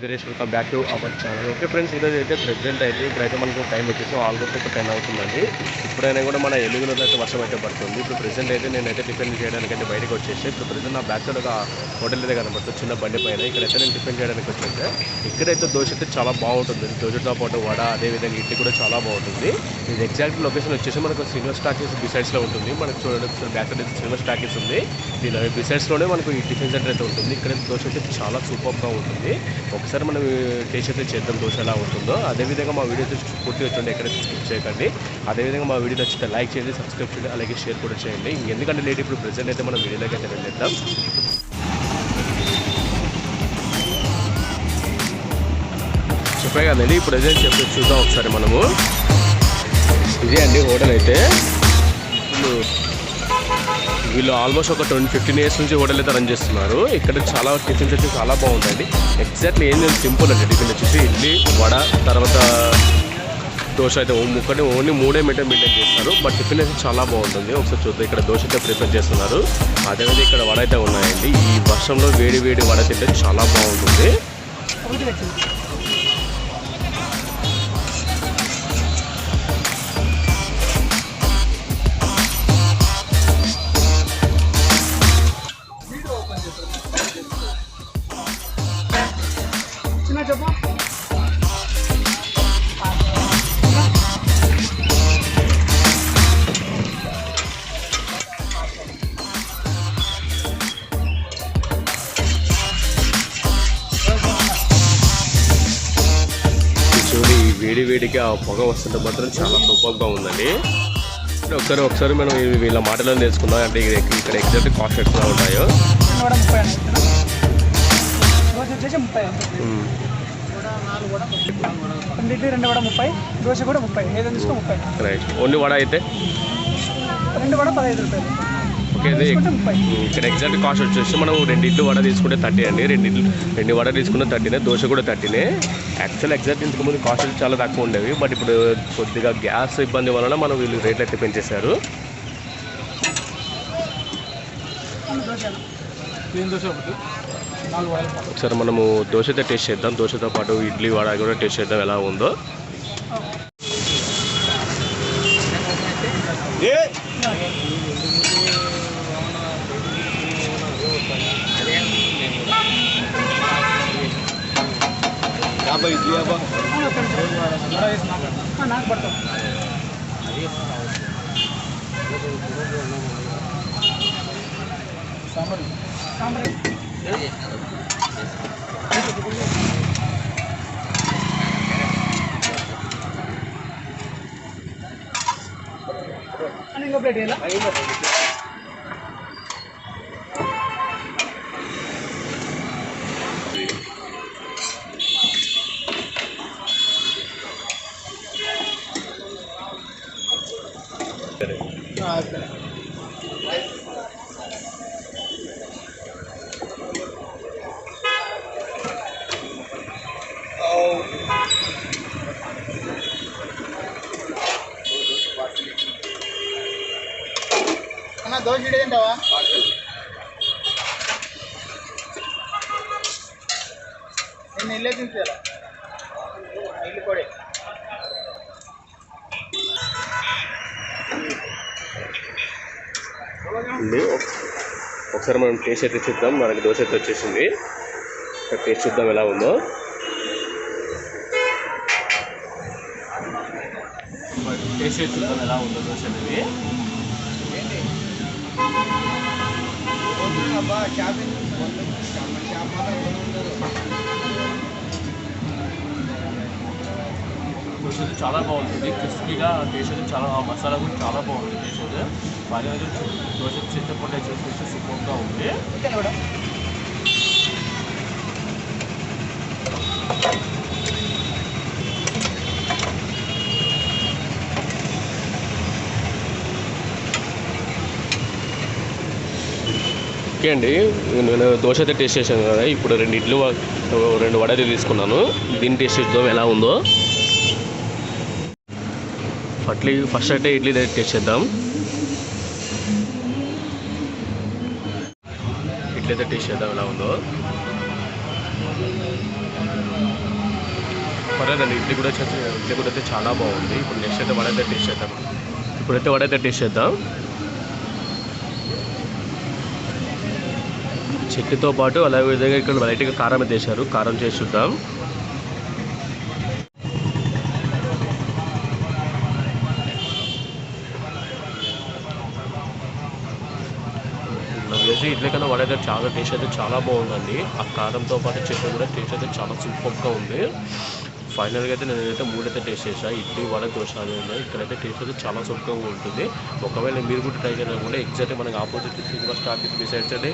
Veeresh, welcome back to our channel. Okay friends, ఈరోజు అయితే present అయితే ఇప్పుడైతే మనకు టైం వచ్చేసి ఆల్మోస్ట్ ఒక 10 అవుతుందండి. ఇప్పుడైనా కూడా మన ఎలుగులో అయితే వర్షం అయితే పడుతుంది. ఇప్పుడు ప్రెజెంట్ అయితే నేనైతే టిఫిన్ చేయడానికి అయితే బయటకు వచ్చేసి ఇప్పుడు ప్రెజెంట్ నా బ్యాక్ సైడ్ ఒక హోటల్ అయితే కనబడుతుంది, చిన్న బండి పైన. ఇక్కడైతే నేను టిఫిన్ చేయడానికి వచ్చేస్తే ఇక్కడైతే దోశ అయితే చాలా బాగుంటుంది. దోశతో పాటు వడ, అదేవిధంగా ఇడ్లీ కూడా చాలా బాగుంటుంది. ఇది ఎగ్జాక్ట్ లొకేషన్ వచ్చేసి మనకు సిల్వర్ స్టాకీస్ బిసైడ్స్లో ఉంటుంది. మనకు చూడండి బ్యాక్ సైడ్ అయితే సిల్వర్ స్టాకీస్ ఉంది. దీని బిసైడ్స్లోనే మనకు ఈ టిఫిన్ సెంటర్ అయితే ఉంటుంది. ఇక్కడ దోశ అయితే చాలా సూపర్గా ఉంటుంది. ఒకసారి మనం టేస్ట్ అయితే చేద్దాం దోశ ఎలా ఉంటుందో. అదేవిధంగా మా వీడియో పూర్తిగా చూడండి, ఎక్కడైతే స్కిప్ చేయకండి. అదేవిధంగా మా వీడియో నచ్చితే లైక్ చేయండి, సబ్స్క్రైబ్ చేయండి, అలాగే షేర్ కూడా చేయండి. ఎందుకంటే లేట్ ఇప్పుడు ప్రెజెంట్ అయితే మనం వీడియోలోకి అయితే వెళ్ళేద్దాం. చెప్పే కదండి, ఇప్పుడు ప్రజెంట్ చెప్పి చూద్దాం ఒకసారి మనము. ఇదే అండి హోటల్ అయితే. వీళ్ళు ఆల్మోస్ట్ ఒక 15 years నుంచి హోటల్ అయితే రన్ చేస్తున్నారు. ఇక్కడ చాలా టిఫిన్స్ అయితే చాలా బాగుంటాయండి. ఎగ్జాక్ట్లీ ఏం లేదు, సింపుల్ అండి. టిఫిన్ వచ్చేసి ఇడ్లీ, వడ, తర్వాత దోశ అయితే ఓన్లీ 3 మెయింటైన్ చేస్తారు. బట్ టిఫిన్ అయితే చాలా బాగుంటుంది. ఒకసారి చూద్దాం. ఇక్కడ దోశ అయితే ప్రిపేర్ చేస్తున్నారు. అదేవిధంగా ఇక్కడ వడ అయితే ఉన్నాయండి. ఈ వర్షంలో వేడి వడ తింటే చాలా బాగుంటుంది. వేడిగా ఆ పొగ వస్తుంటే మాత్రం చాలా సూపర్గా ఉందండి. ఒకసారి మనం వీళ్ళ మాటలో నేర్చుకుందాం. అంటే ఇక్కడ ఎగ్జాక్ట్ కాస్ట్ ఎట్లా ఉంటాయో. రైట్. ఓన్లీ వడ అయితే ఓకే. ఇక్కడ ఎగ్జాక్ట్ కాస్ట్ వచ్చేసి మనం 2 ఇడ్లు వడ తీసుకుంటే 30 అండి. 2 వడ తీసుకుంటే 30, దోశ కూడా 30. ఎగ్జాక్ట్ ఇంతకుముందు కాస్ట్ చాలా తక్కువ ఉండేవి. బట్ ఇప్పుడు కొద్దిగా గ్యాస్ ఇబ్బంది వలన మనం వీళ్ళు రేట్లు అయితే పెంచేశారు. ఒకసారి మనము దోశ అయితే టేస్ట్ చేద్దాం. దోశతో పాటు ఇడ్లీ వడ కూడా టేస్ట్ చేద్దాం ఎలా ఉందో. దోశ తింటావా? నేను ఇల్లే తింటా. ఇల్లు కూడా ఒకసారి మనం టేస్ట్ అయితే చూద్దాం. మనకి దోశ అయితే వచ్చేసింది. టేస్ట్ చూద్దాం ఎలా ఉందో. టేస్ట్ చూద్దాం ఎలా ఉందో దోశ అనేది. దోశ చాలా బాగుంటుంది. క్రిస్పీగా టేస్ట్ అయితే చాలా, మసాలా కూడా చాలా బాగుంటుంది. టేస్ట్ అయితే పని అయితే దోశ చిత్తపొట్టు చేసి సూపర్గా ఉంది. ఓకే అండి, నేను దోశ అయితే టేస్ట్ చేశాను కదా. ఇప్పుడు 2 ఇడ్లు 2 వడ అయితే తీసుకున్నాను. దీన్ని టేస్ట్ చేద్దాం ఎలా ఉందో. ఫస్ట్ అయితే ఇడ్లీ టేస్ట్ చేద్దాం. ఇడ్లీ అయితే టేస్ట్ చేద్దాం ఎలా ఉందో. పర్లేదండి. ఇడ్లీ కూడా అయితే చాలా బాగుంది. ఇప్పుడు నెక్స్ట్ అయితే వడ అయితే టేస్ట్ చేద్దాం. ఇప్పుడైతే వడ అయితే టేస్ట్ చేద్దాం. చట్నీతో పాటు అలాగే విధంగా ఇక్కడ వెరైటీగా కారం అయితే వేశారు. కారం చేసి చూద్దాం. నాకు తెలిసి ఇడ్లీ కన్నా వడ అయితే చాలా టేస్ట్ అయితే చాలా బాగుందండి. ఆ కారంతో పాటు చట్నీ కూడా టేస్ట్ అయితే చాలా సూపర్గా ఉంది. ఫైనల్గా అయితే నేనైతే 3 అయితే టేస్ట్ చేసాను. ఇడ్లీ, వడ, దోశ అనేది ఇక్కడైతే టేస్ట్ అయితే చాలా సూపర్గా ఉంటుంది. ఒకవేళ మీరు కూడా ట్రై చేయాలనుకుంటే ఎగ్జాక్ట్గా మనకి ఆపోజిట్ శ్రీనివాస్ ట్రాఫిక్ మీ సైడ్స్ అయితే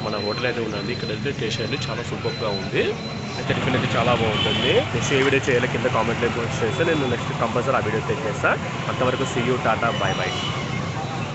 మన హోటల్ అయితే ఉన్నది. ఇక్కడైతే టేస్ట్ అయితే చాలా సూపర్గా ఉంది. అయితే టిఫిన్ అయితే చాలా బాగుంటుంది. నెక్స్ట్ ఏ వీడియో చేయాలి కింద కామెంట్లో పోస్ట్ చేస్తే నేను నెక్స్ట్ కంపల్సరీ ఆ వీడియో చేస్తాను. అంతవరకు see you, tata, bye bye.